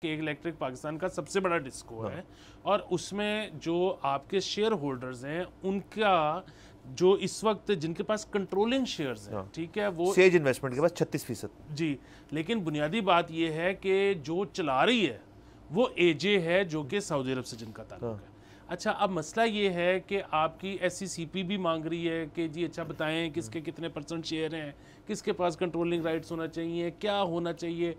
کہ ایک الیکٹرک پاکستان کا سب سے بڑا ڈسکو ہے اور اس میں جو آپ کے شیئر ہولڈرز ہیں ان کا جو اس وقت جن کے پاس کنٹرولنگ شیئرز ہیں ٹھیک ہے وہ سیج انویسٹمنٹ کے پاس 36%. جی لیکن بنیادی بات یہ ہے کہ جو چلا رہی ہے وہ اے جے ہے جو کہ سعودی عرب سے جن کا تعلق ہے. اچھا اب مسئلہ یہ ہے کہ آپ کی ایس سی سی پی بھی مانگ رہی ہے کہ جی اچھا بتائیں کس کے کتنے % شیئر ہیں, کس کے پاس کنٹرولنگ رائٹس ہونا چاہیے, کیا ہونا چاہیے,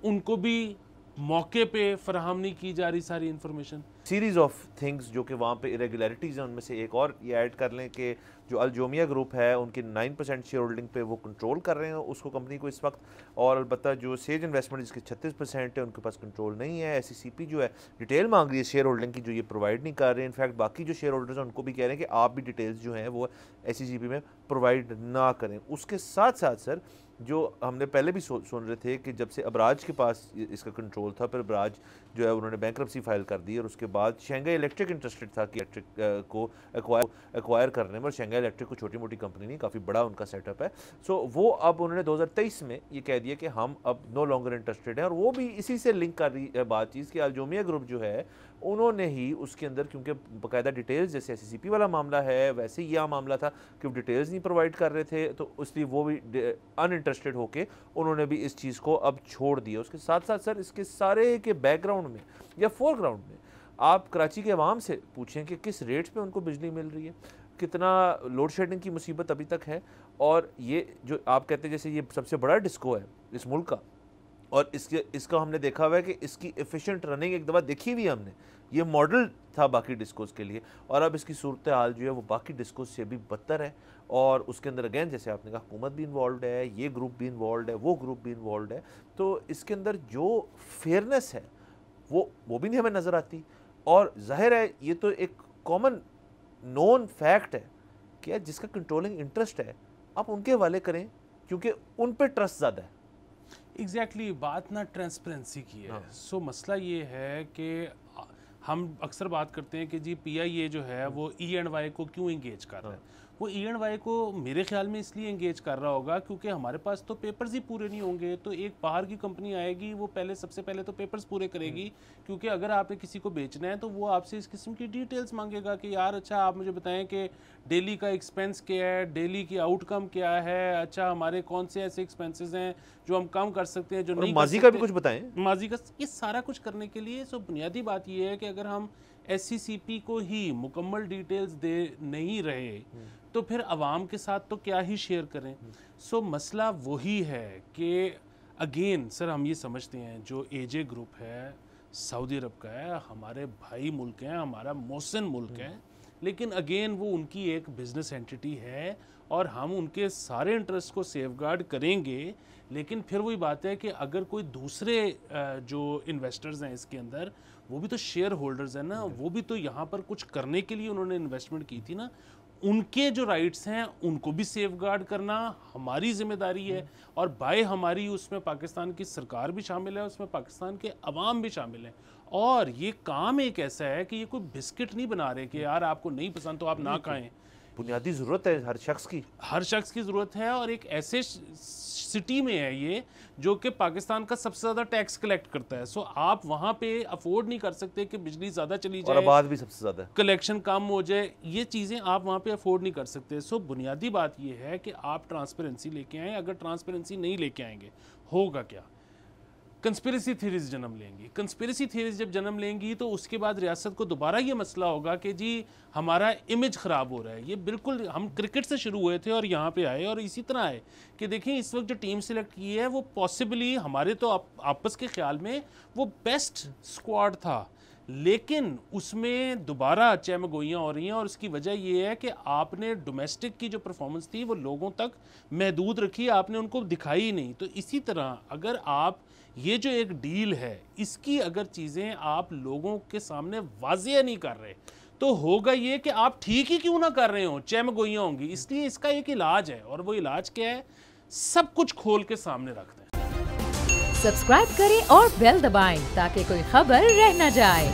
ان کو بھی موقع پہ فراہم نہیں کی جا رہی ساری انفارمیشن. سیریز آف تھنگز جو کہ وہاں پہ irregularities ہیں, ان میں سے ایک اور یہ ایڈ کر لیں کہ جو الجومیہ گروپ ہے ان کی 9% شیئر ہولڈنگ پہ وہ کنٹرول کر رہے ہیں اس کو کمپنی کو اس وقت, اور البتہ جو سیج انویسٹمنٹ جس کے 36% ہے ان کے پاس کنٹرول نہیں ہے. ایس سی سی پی جو ہے ڈیٹیل مانگ رہی ہے شیئر ہولڈنگ کی جو یہ پرووائڈ نہیں کر رہے. انفیکٹ باقی جو شیئر ہولڈرز ہیں ان کو بھی کہہ رہے ہیں کہ آپ بھی ڈیٹیلز جو ہیں وہ ایس سی سی پی میں پرووائڈ نہ کریں. اس کے ساتھ ساتھ سر جو ہم نے پہلے بھی سن رہے تھے کہ جب سے ابراج کے پاس اس کا کنٹرول تھا, پھر ابراج جو ہے انہوں نے بینکرپسی فائل کر دی اور اس کے بعد شنگھائی الیکٹرک انٹرسٹڈ تھا کہ الیکٹرک کو ایکوائر کرنے میں, اور شنگھائی الیکٹرک کو چھوٹی موٹی کمپنی نہیں, کافی بڑا ان کا سیٹ اپ ہے. سو وہ اب انہوں نے 2023 میں یہ کہہ دیا کہ ہم اب نو لانگر انٹرسٹڈ ہیں, اور وہ بھی اسی سے لنک کر رہی ہے بات چیز کہ الجومیہ گروپ جو ہے انہوں نے ہی اس کے اندر, کیونکہ باقاعدہ ڈیٹیلز جیسے ایس سی سی پی والا معاملہ ہے ویسے ہی یہ معاملہ تھا کہ وہ ڈیٹیلز نہیں پرووائڈ کر رہے تھے, تو اس لیے وہ بھی ان انٹرسٹڈ ہو کے انہوں نے بھی اس چیز کو اب چھوڑ دیا. اس کے ساتھ ساتھ سر اس کے سارے کے بیک گراؤنڈ میں یا فور گراؤنڈ میں آپ کراچی کے عوام سے پوچھیں کہ کس ریٹس پہ ان کو بجلی مل رہی ہے, کتنا لوڈ شیڈنگ کی مصیبت ابھی تک ہے, اور یہ جو آپ کہتے ہیں جیسے یہ سب سے بڑا ڈسکو ہے اس ملک کا, اور اس کا ہم نے دیکھا ہوا ہے کہ اس کی ایفیشینٹ رننگ ایک دفعہ دیکھی ہوئی ہم نے, یہ ماڈل تھا باقی ڈسکوز کے لیے, اور اب اس کی صورتحال جو ہے وہ باقی ڈسکوز سے بھی بدتر ہے. اور اس کے اندر اگین جیسے آپ نے کہا حکومت بھی انوالوڈ ہے, یہ گروپ بھی انوالوڈ ہے, وہ گروپ بھی انوالوڈ ہے, تو اس کے اندر جو فیئرنیس ہے وہ بھی نہیں ہمیں نظر آتی. اور ظاہر ہے یہ تو ایک کامن نون فیکٹ ہے کہ جس کا کنٹرولنگ انٹرسٹ ہے آپ ان کے حوالے کریں کیونکہ ان پہ ٹرسٹ زیادہ ہے. ایگزیکٹلی بات نہ ٹرانسپیرنسی کی ہے. سو مسئلہ یہ ہے کہ ہم اکثر بات کرتے ہیں کہ جی پی آئی اے جو ہے وہ ای اینڈ وائی کو کیوں انگیج کر رہا ہے. وہ ای اینڈ وائی کو میرے خیال میں اس لیے انگیج کر رہا ہوگا کیونکہ ہمارے پاس تو پیپرز ہی پورے نہیں ہوں گے, تو ایک باہر کی کمپنی آئے گی وہ سب سے پہلے تو پیپرز پورے کرے گی, کیونکہ اگر آپ نے کسی کو بیچنا ہے تو وہ آپ سے اس قسم کی ڈیٹیلز مانگے گا کہ یار اچھا آپ مجھے بتائیں کہ ڈیلی کا ایکسپینس کیا ہے, ڈیلی کی آؤٹ کم کیا ہے, اچھا ہمارے کون سے ایسے ایکسپینسز ہیں جو ہم کم کر سکتے ہیں جو نہیں, ماضی کا بھی کچھ بتائیں, ماضی کا یہ سارا کچھ کرنے کے لیے. سو بنیادی بات یہ ہے کہ اگر ہم ایس سی سی پی کو ہی مکمل ڈیٹیلز دے نہیں رہے تو پھر عوام کے ساتھ تو کیا ہی شیئر کریں. سو مسئلہ وہی ہے کہ اگین سر ہم یہ سمجھتے ہیں جو اے جے گروپ ہے سعودی عرب کا ہے, ہمارے بھائی ملک ہیں, ہمارا محسن ملک ہے, لیکن اگین وہ ان کی ایک بزنس اینٹی ہے اور ہم ان کے سارے انٹرسٹ کو سیف گارڈ کریں گے. لیکن پھر وہی بات ہے کہ اگر کوئی دوسرے جو انویسٹرز ہیں اس کے اندر وہ بھی تو شیئر ہولڈرز ہیں نا, وہ بھی تو یہاں پر کچھ کرنے کے لیے انہوں نے انویسٹمنٹ کی تھی نا, ان کے جو رائٹس ہیں ان کو بھی سیف گارڈ کرنا ہماری ذمہ داری ہے. اور بائی ہماری اس میں پاکستان کی سرکار بھی شامل ہے, اس میں پاکستان کے عوام بھی شامل ہیں. اور یہ کام ایک ایسا ہے کہ یہ کوئی بسکٹ نہیں بنا رہے کہ یار آپ کو نہیں پسند تو آپ نہ کھائیں. بنیادی ضرورت ہے ہر شخص کی ضرورت ہے, اور ایک ایسے سٹی میں ہے یہ جو کہ پاکستان کا سب سے زیادہ ٹیکس کلیکٹ کرتا ہے. سو آپ وہاں پہ افورڈ نہیں کر سکتے کہ بجلی زیادہ چلی جائے اور آباد بھی سب سے زیادہ کلیکشن کم ہو جائے, یہ چیزیں آپ وہاں پہ افورڈ نہیں کر سکتے. سو بنیادی بات یہ ہے کہ آپ ٹرانسپیرنسی لے کے آئیں. اگر ٹرانسپیرنسی نہیں لے کے آئیں گے ہوگا کیا, کنسپیریسی تھیریز جنم لیں گی. کنسپیریسی تھیریز جب جنم لیں گی تو اس کے بعد ریاست کو دوبارہ یہ مسئلہ ہوگا کہ جی ہمارا امیج خراب ہو رہا ہے. یہ بالکل ہم کرکٹ سے شروع ہوئے تھے اور یہاں پہ آئے, اور اسی طرح آئے کہ دیکھیں اس وقت جو ٹیم سلیکٹ کی ہے وہ پاسبلی ہمارے تو آپس کے خیال میں وہ بیسٹ سکواڈ تھا, لیکن اس میں دوبارہ چہمگوئیاں ہو رہی ہیں. اور اس کی وجہ یہ ہے کہ آپ نے ڈومیسٹک کی جو پرفارمنس تھی وہ لوگوں تک محدود رکھی, آپ نے ان کو دکھائی نہیں. تو اسی طرح اگر آپ یہ جو ایک ڈیل ہے اس کی اگر چیزیں آپ لوگوں کے سامنے واضح نہیں کر رہے تو ہوگا یہ کہ آپ ٹھیک ہی کیوں نہ کر رہے ہوں, چہمگوئیاں ہوں گی. اس لیے اس کا ایک علاج ہے, اور وہ علاج کیا ہے, سب کچھ کھول کے سامنے رکھ دیں. سبسکرائب کریں اور بیل دبائیں تاکہ کوئی خبر رہ نہ جائے.